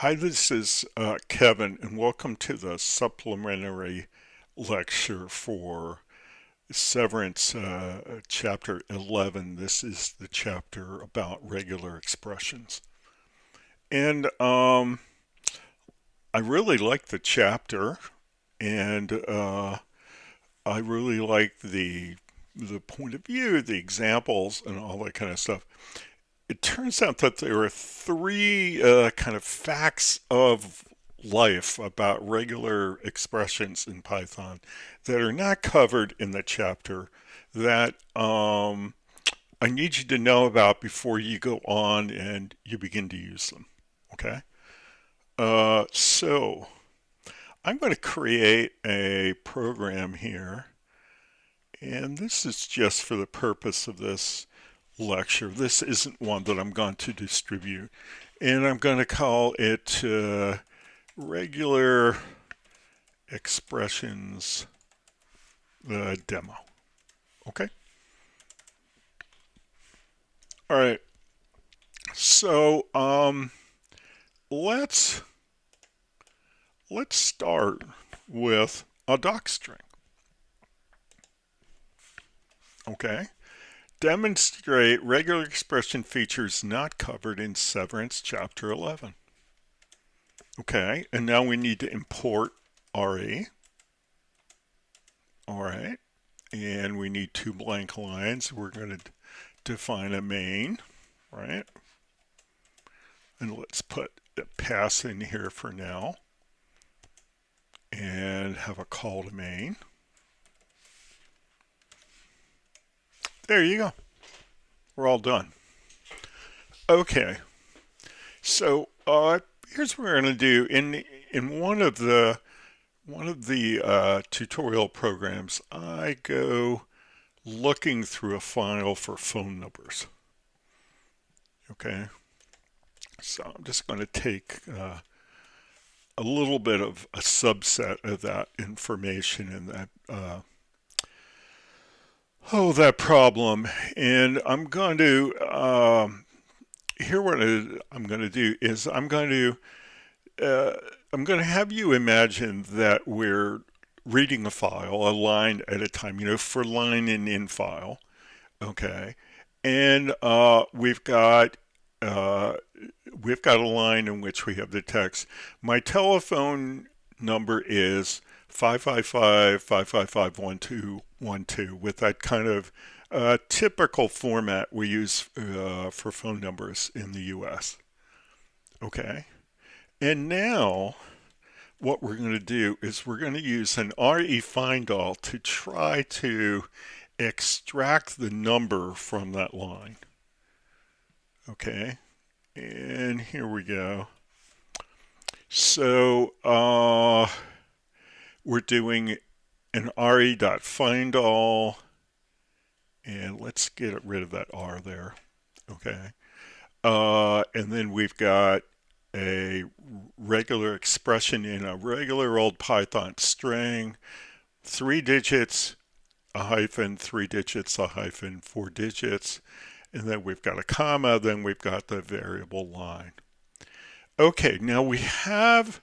Hi, this is Kevin, and welcome to the supplementary lecture for Severance Chapter 11. This is the chapter about regular expressions. And I really like the chapter, and I really like the point of view, the examples, and all that kind of stuff. It turns out that there are three kind of facts of life about regular expressions in Python that are not covered in the chapter that I need you to know about before you go on and you begin to use them. Okay? So I'm going to create a program here, and this is just for the purpose of this lecture. This isn't one that I'm going to distribute. And I'm going to call it regular expressions demo. Okay? All right. So let's start with a docstring. Okay? Demonstrate regular expression features not covered in Severance Chapter 11. Okay, and now we need to import RE. All right, and we need two blank lines. We're going to define a main, right? And let's put a pass in here for now and have a call to main. There you go. We're all done. Okay, so here's what we're going to do. In one of the tutorial programs, I go looking through a file for phone numbers. Okay, so I'm just going to take a little bit of a subset of that information in that that problem, and I'm going to here what I'm going to do is I'm going to have you imagine that we're reading a file a line at a time, for line and in file. Okay, and we've got a line in which we have the text. My telephone number is 555-555-1212 with that kind of typical format we use for phone numbers in the US. Okay, and now what we're going to do is we're going to use an RE find all to try to extract the number from that line. Okay, and here we go. So we're doing an re.findAll, and let's get rid of that R there. Okay, and then we've got a regular expression in a regular old Python string, 3 digits, a hyphen, 3 digits, a hyphen, 4 digits, and then we've got a comma, then we've got the variable line. Okay, now we have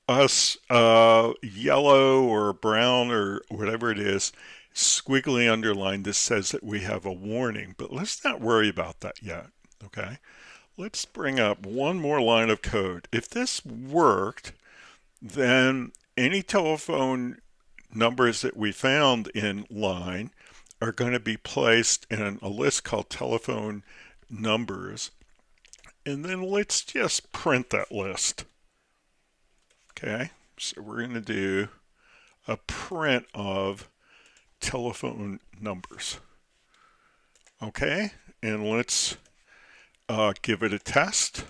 us yellow or brown or whatever it is, squiggly underlined. This says that we have a warning, but let's not worry about that yet. Okay, let's bring up one more line of code. If this worked, then any telephone numbers that we found in line are going to be placed in a list called telephone numbers. And then let's just print that list. Okay, so we're going to do a print of telephone numbers. Okay, and let's give it a test.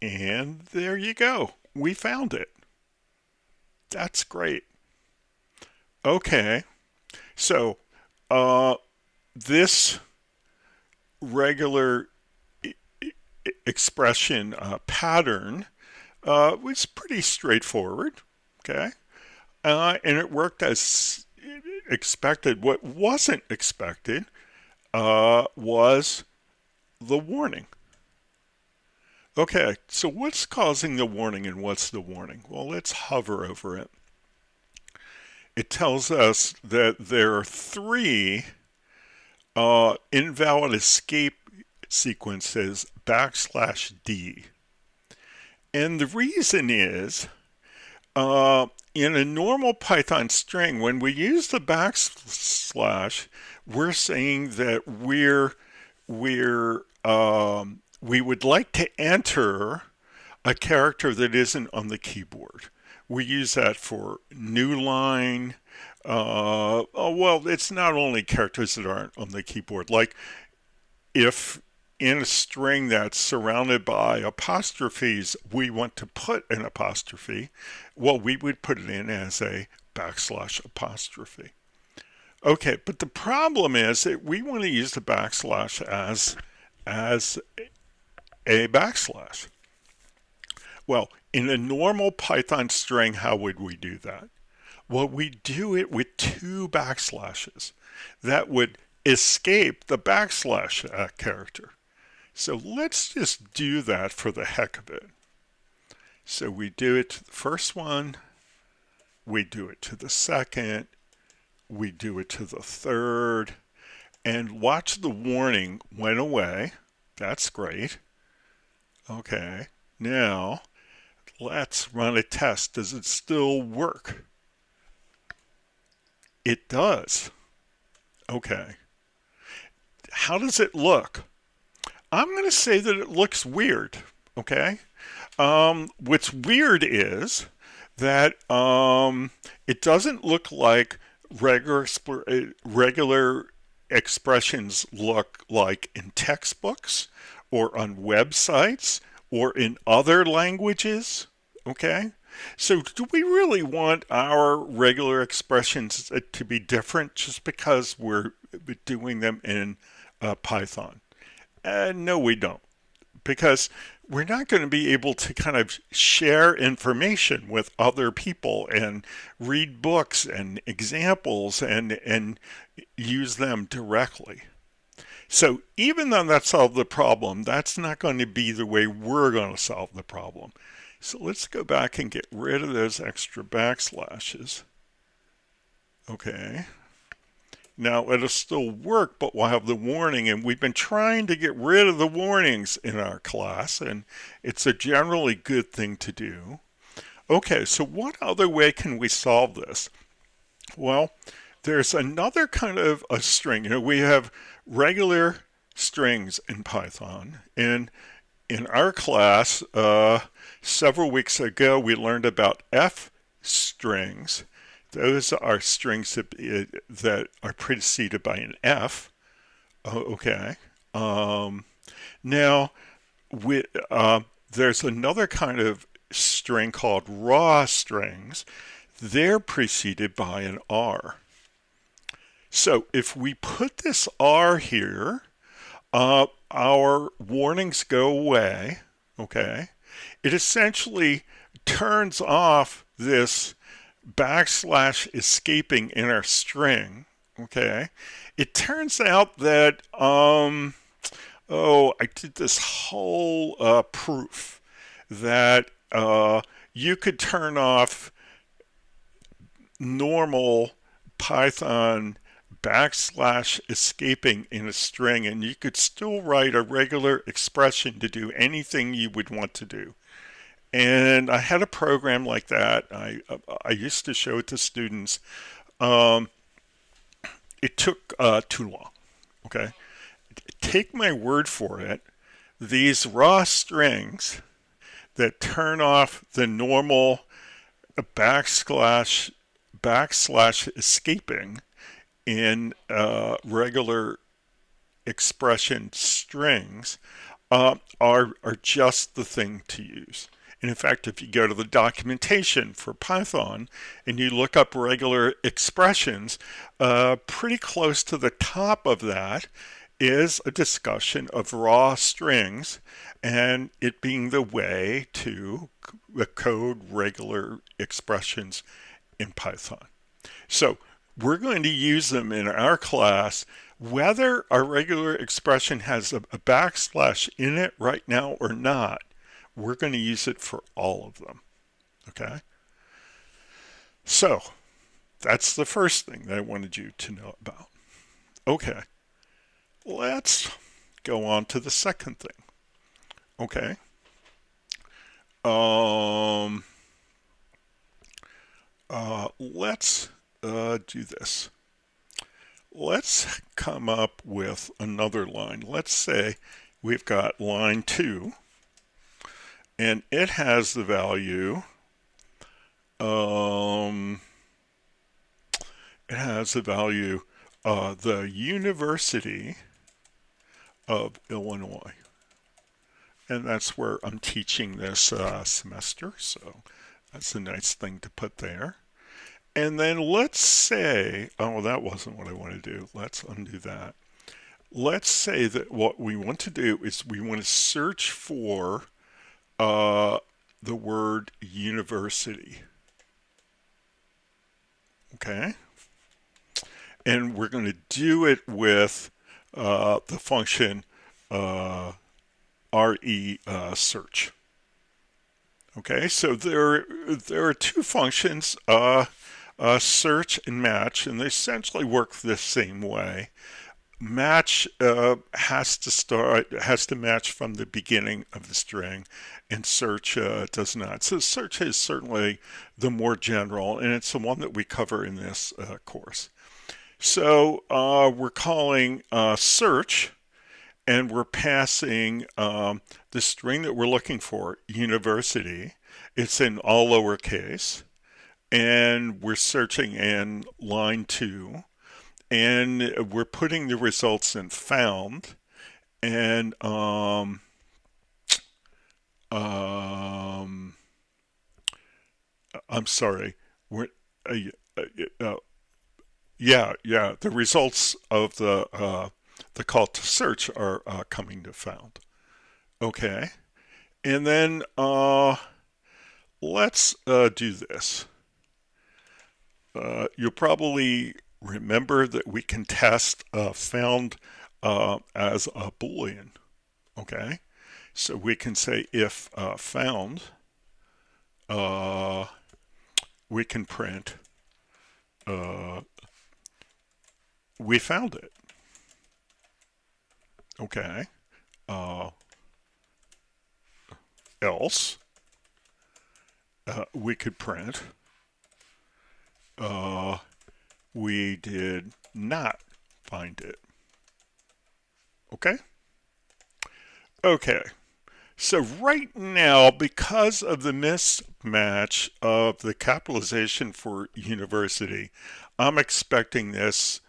And there you go. We found it. That's great. Okay, so this regular expression pattern was pretty straightforward. Okay, and it worked as expected. What wasn't expected was the warning. Okay, so what's causing the warning and what's the warning? Well, let's hover over it. It tells us that there are three invalid escape sequences \D. And the reason is, in a normal Python string, when we use the backslash, we're saying that we would like to enter a character that isn't on the keyboard. We use that for new line. Well, it's not only characters that aren't on the keyboard. Like if in a string that's surrounded by apostrophes, we want to put an apostrophe, well, we would put it in as a \apostrophe. Okay, but the problem is that we want to use the backslash as a backslash. Well, in a normal Python string, how would we do that? Well, we do it with two backslashes. That would escape the backslash character. So let's just do that for the heck of it. So we do it to the first one, we do it to the second, we do it to the third, and watch the warning went away. That's great. Okay, now let's run a test. Does it still work? It does. Okay. How does it look? I'm going to say that it looks weird. Okay. What's weird is that it doesn't look like regular expressions look like in textbooks or on websites or in other languages. Okay. So do we really want our regular expressions to be different just because we're doing them in Python? No, we don't. Because we're not going to be able to kind of share information with other people and read books and examples and use them directly. So even though that solved the problem, that's not going to be the way we're going to solve the problem. So let's go back and get rid of those extra backslashes. Okay. Now it'll still work, but we'll have the warning, and we've been trying to get rid of the warnings in our class, and it's a generally good thing to do. Okay, so what other way can we solve this? Well, there's another kind of a string. We have regular strings in Python, and in our class, several weeks ago, we learned about F strings. Those are strings that are preceded by an F. Okay. Now, there's another kind of string called raw strings. They're preceded by an R. So if we put this R here, our warnings go away. Okay. It essentially turns off this backslash escaping in our string. Okay. It turns out that, I did this whole proof that you could turn off normal Python backslash escaping in a string, and you could still write a regular expression to do anything you would want to do. And I had a program like that. I used to show it to students. It took too long. Okay, take my word for it. These raw strings that turn off the normal backslash escaping in regular expression strings are just the thing to use. And in fact, if you go to the documentation for Python and you look up regular expressions, pretty close to the top of that is a discussion of raw strings and it being the way to code regular expressions in Python. So we're going to use them in our class whether our regular expression has a backslash in it right now or not. we're going to use it for all of them. Okay? So that's the first thing that I wanted you to know about. Okay, let's go on to the second thing. Okay. Let's do this. Let's come up with another line. Let's say we've got line 2, and it has the value, the University of Illinois. And that's where I'm teaching this semester, so that's a nice thing to put there. And then let's say, oh, that wasn't what I want to do. Let's undo that. Let's say that what we want to do is we want to search for the word university. Okay? And we're going to do it with the function RE search. Okay, so there are two functions, search and match, and they essentially work the same way. Match has to match from the beginning of the string, and search does not. So search is certainly the more general, and it's the one that we cover in this course. So we're calling search, and we're passing the string that we're looking for, university. It's in all lowercase, and we're searching in line 2, and we're putting the results in found, and I'm sorry, we're the results of the call to search are coming to found. Okay, and then let's do this. You'll probably remember that we can test found as a Boolean. Okay, so we can say if found, we can print we found it. Okay, else we could print we did not find it. Okay? Okay. So right now, because of the mismatch of the capitalization for university, I'm expecting this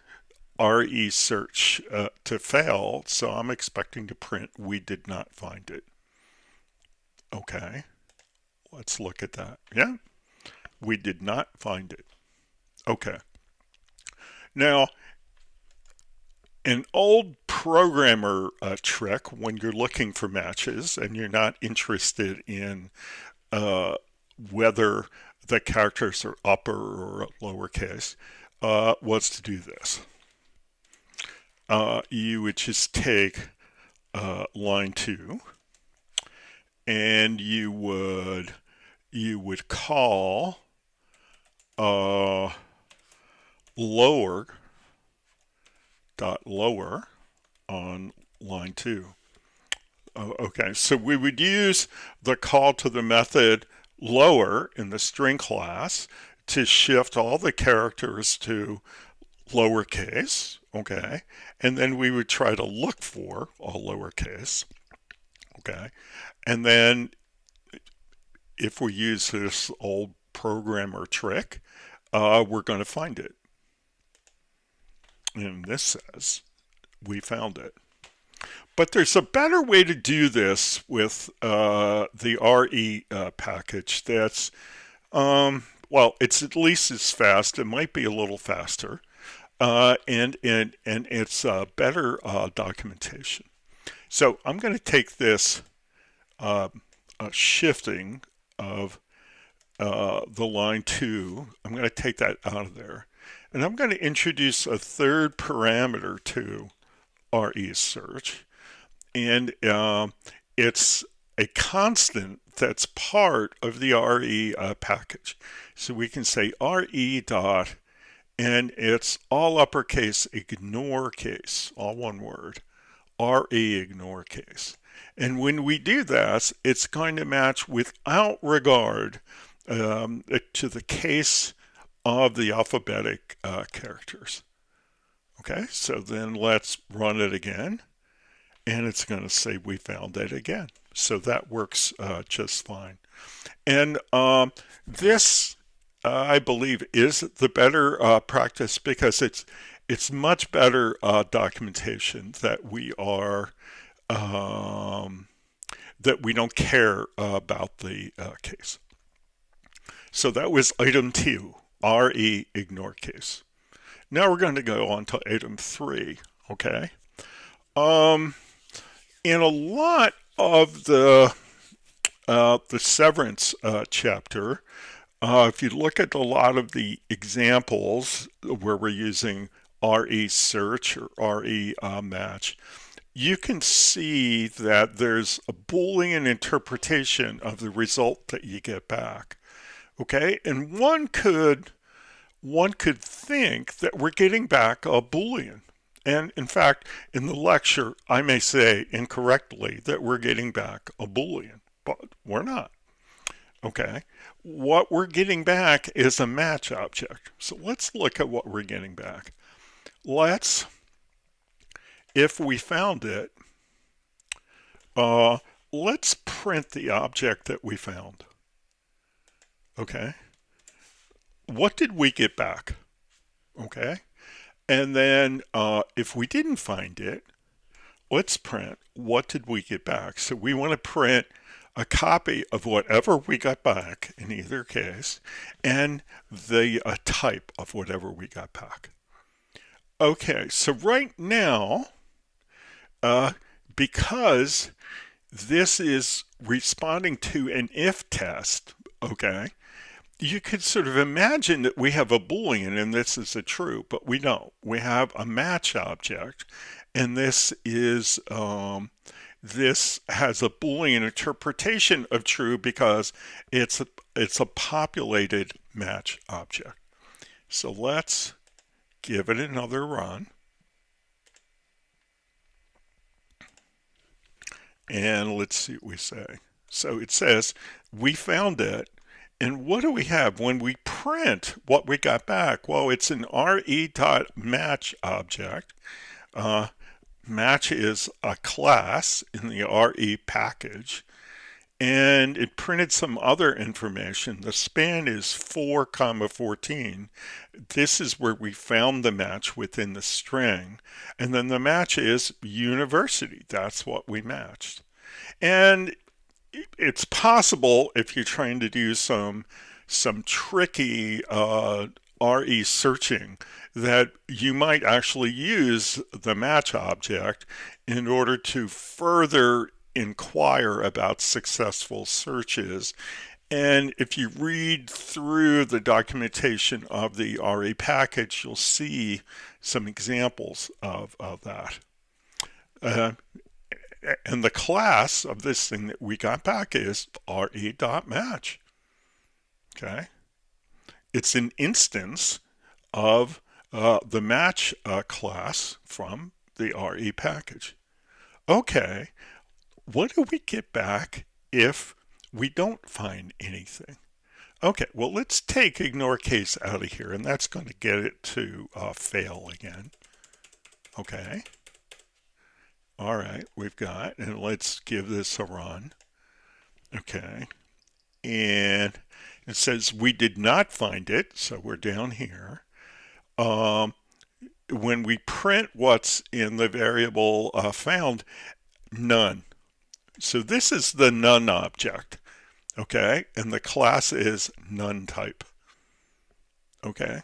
RE search to fail, so I'm expecting to print we did not find it. Okay, let's look at that. Yeah, we did not find it. Okay. Now, an old programmer trick when you're looking for matches and you're not interested in whether the characters are upper or lowercase was to do this. You would just take line 2, and you would call lower on line 2. Okay, so we would use the call to the method lower in the string class to shift all the characters to lowercase. Okay, and then we would try to look for all lowercase. Okay, and then if we use this old programmer trick, we're going to find it. And this says we found it. But there's a better way to do this with the RE package that's, well, it's at least as fast. It might be a little faster. And it's better documentation. So I'm going to take this shifting of the line 2. I'm going to take that out of there. And I'm going to introduce a third parameter to RE search. And it's a constant that's part of the RE package. So we can say RE dot, and it's all uppercase ignore case, all one word, RE ignore case. And when we do this, it's going to match without regard to the case of the alphabetic characters. Okay, so then let's run it again, and it's going to say we found it again. So that works just fine. And this, I believe, is the better practice because it's much better documentation that we are that we don't care about the case. So that was item 2, RE ignore case. Now we're going to go on to item 3, okay? In a lot of the Severance chapter, if you look at a lot of the examples where we're using RE search or RE match, you can see that there's a Boolean interpretation of the result that you get back. Okay, and one could think that we're getting back a Boolean. And in fact, in the lecture, I may say incorrectly that we're getting back a Boolean, but we're not. Okay, what we're getting back is a match object. So let's look at what we're getting back. If we found it, let's print the object that we found. Okay, what did we get back? Okay, and then if we didn't find it, let's print what did we get back. So we want to print a copy of whatever we got back in either case, and the type of whatever we got back. Okay, so right now, because this is responding to an if test, okay, you could sort of imagine that we have a Boolean and this is a true, but we don't. We have a match object, and this has a Boolean interpretation of true because it's a populated match object. So let's give it another run. And let's see what we say. So it says we found it. And what do we have when we print what we got back? Well, it's an re.match object. Match is a class in the RE package. And it printed some other information. The span is 4, 14. This is where we found the match within the string. And then the match is university. That's what we matched. And it's possible if you're trying to do some tricky RE searching that you might actually use the match object in order to further inquire about successful searches. And if you read through the documentation of the RE package, you'll see some examples of that. And the class of this thing that we got back is re.match. Okay, it's an instance of the match class from the RE package. Okay, what do we get back if we don't find anything? Okay, well, let's take ignore case out of here, and that's going to get it to fail again. Okay. All right, we've got, and let's give this a run. Okay, and it says we did not find it, so we're down here. When we print what's in the variable found, none. So this is the none object, okay, and the class is none type. Okay,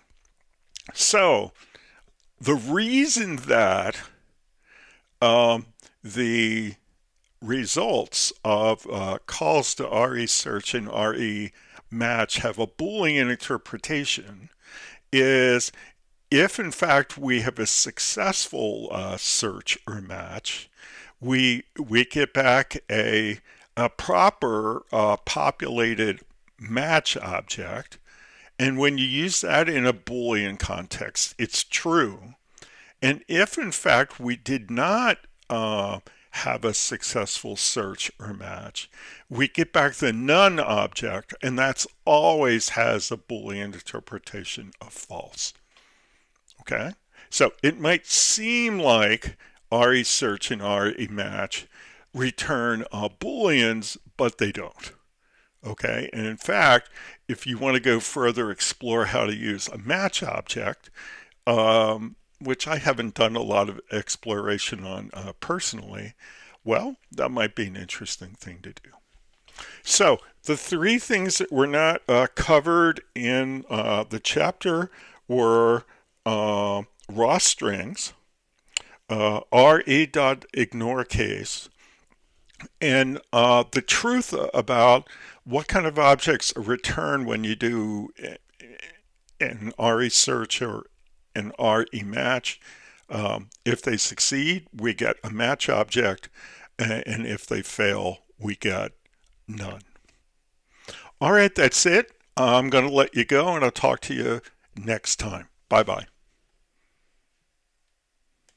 so the reason that the results of calls to RE search and RE match have a Boolean interpretation is if in fact we have a successful search or match, we get back a a proper populated match object. And when you use that in a Boolean context, it's true. And if in fact we did not have a successful search or match, we get back the none object, and that's always has a Boolean interpretation of false. Okay? So it might seem like RE search and RE match return Booleans, but they don't. Okay, and in fact, if you want to go further, explore how to use a match object, which I haven't done a lot of exploration on personally, well, that might be an interesting thing to do. So, the three things that were not covered in the chapter were raw strings, re.ignore case, and the truth about what kind of objects return when you do an RE search or an RE match. If they succeed, we get a match object, and if they fail, we get none. All right, that's it. I'm going to let you go, and I'll talk to you next time. Bye-bye.